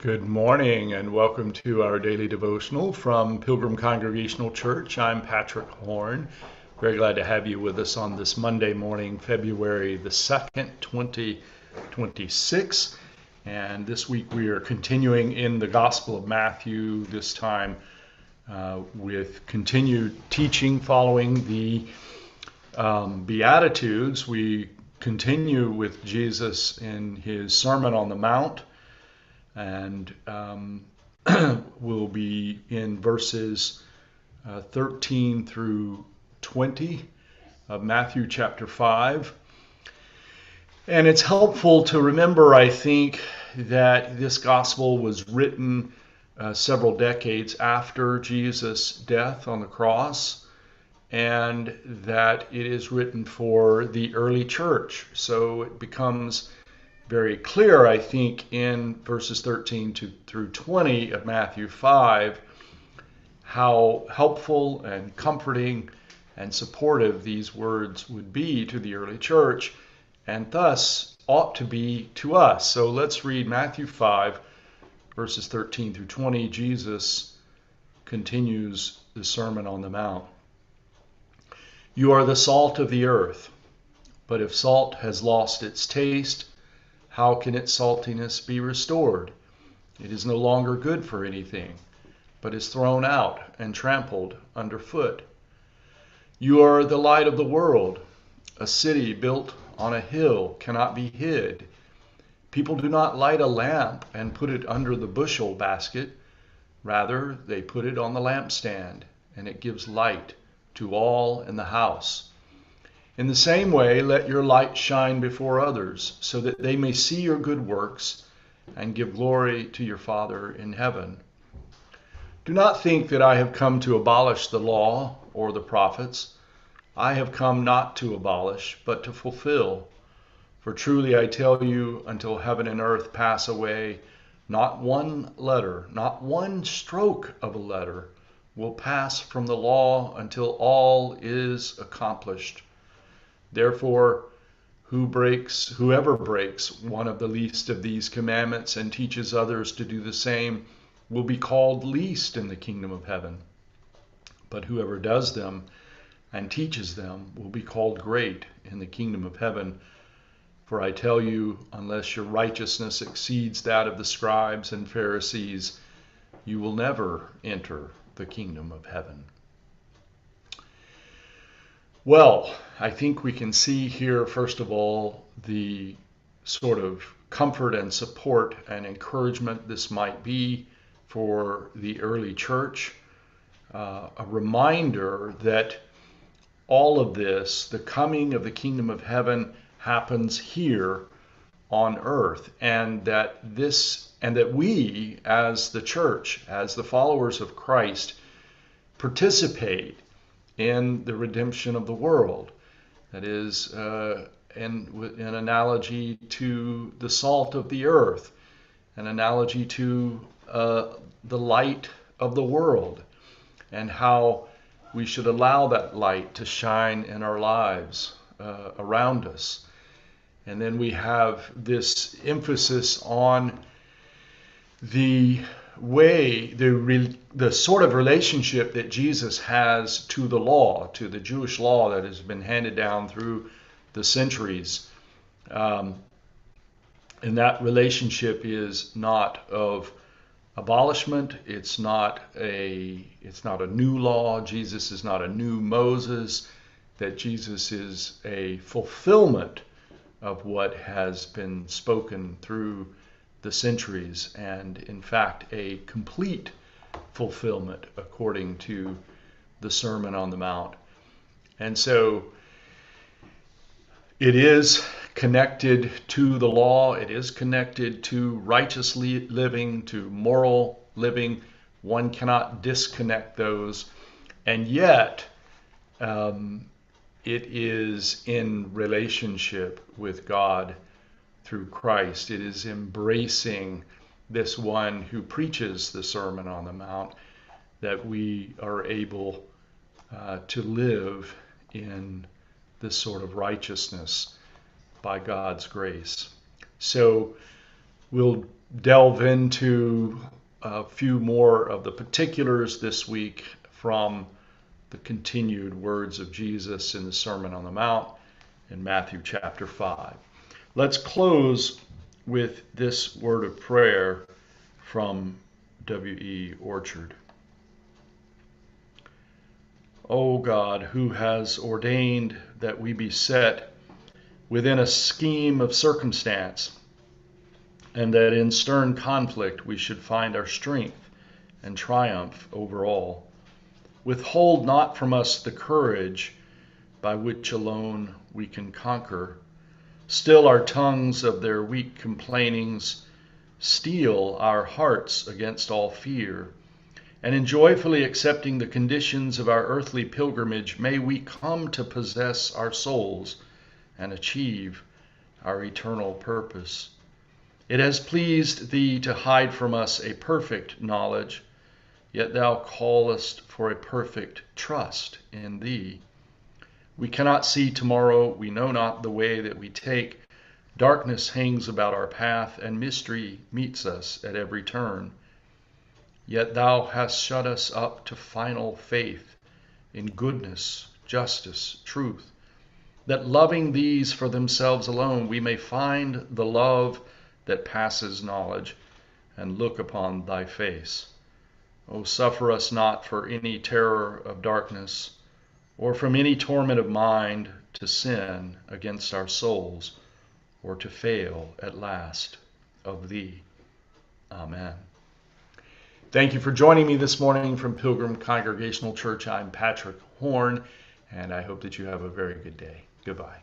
Good morning and welcome to our daily devotional from Pilgrim Congregational Church. I'm Patrick Horn. Very glad to have you with us on this Monday morning, February the 2nd, 2026. And this week we are continuing in the Gospel of Matthew, this time with continued teaching following the Beatitudes. We continue with Jesus in his Sermon on the Mount. And we'll be in verses 13 through 20 of Matthew chapter 5. And it's helpful to remember, I think, that this gospel was written several decades after Jesus' death on the cross, and that it is written for the early church. So it becomes very clear, I think, in verses 13 through 20 of Matthew 5, how helpful and comforting and supportive these words would be to the early church, and thus ought to be to us. So let's read Matthew 5, verses 13 through 20. Jesus continues the Sermon on the Mount. You are the salt of the earth, but if salt has lost its taste, how can its saltiness be restored? It is no longer good for anything, but is thrown out and trampled underfoot. You are the light of the world. A city built on a hill cannot be hid. People do not light a lamp and put it under the bushel basket. Rather, they put it on the lampstand, and it gives light to all in the house. In the same way, let your light shine before others, so that they may see your good works and give glory to your Father in heaven. Do not think that I have come to abolish the law or the prophets. I have come not to abolish, but to fulfill. For truly I tell you, until heaven and earth pass away, not one letter, not one stroke of a letter will pass from the law until all is accomplished. Therefore, whoever breaks one of the least of these commandments and teaches others to do the same will be called least in the kingdom of heaven. But whoever does them and teaches them will be called great in the kingdom of heaven. For I tell you, unless your righteousness exceeds that of the scribes and Pharisees, you will never enter the kingdom of heaven. Well, I think we can see here, first of all, the sort of comfort and support and encouragement this might be for the early church. A reminder that all of this, the coming of the kingdom of heaven, happens here on earth, and that we, as the church, as the followers of Christ, participate in the redemption of the world. That is, in analogy to the salt of the earth, an analogy to the light of the world, and how we should allow that light to shine in our lives around us. And then we have this emphasis on the way, the sort of relationship that Jesus has to the law, to the Jewish law that has been handed down through the centuries. And that relationship is not of abolishment. It's not a new law. Jesus is not a new Moses. That Jesus is a fulfillment of what has been spoken through the centuries, and in fact a complete fulfillment according to the Sermon on the Mount. And so it is connected to the law, it is connected to righteous living, to moral living. One cannot disconnect those, and yet it is in relationship with God through Christ. It is embracing this one who preaches the Sermon on the Mount that we are able to live in this sort of righteousness by God's grace. So we'll delve into a few more of the particulars this week from the continued words of Jesus in the Sermon on the Mount in Matthew chapter 5. Let's close with this word of prayer from W.E. Orchard. O God, who has ordained that we be set within a scheme of circumstance, and that in stern conflict we should find our strength and triumph over all, withhold not from us the courage by which alone we can conquer. Still our tongues of their weak complainings, steel our hearts against all fear, and in joyfully accepting the conditions of our earthly pilgrimage, may we come to possess our souls and achieve our eternal purpose. It has pleased thee to hide from us a perfect knowledge, yet thou callest for a perfect trust in thee. We cannot see tomorrow, we know not the way that we take. Darkness hangs about our path, and mystery meets us at every turn. Yet thou hast shut us up to final faith in goodness, justice, truth, that loving these for themselves alone, we may find the love that passes knowledge and look upon thy face. O suffer us not for any terror of darkness, or from any torment of mind to sin against our souls, or to fail at last of thee. Amen. Thank you for joining me this morning from Pilgrim Congregational Church. I'm Patrick Horn, and I hope that you have a very good day. Goodbye.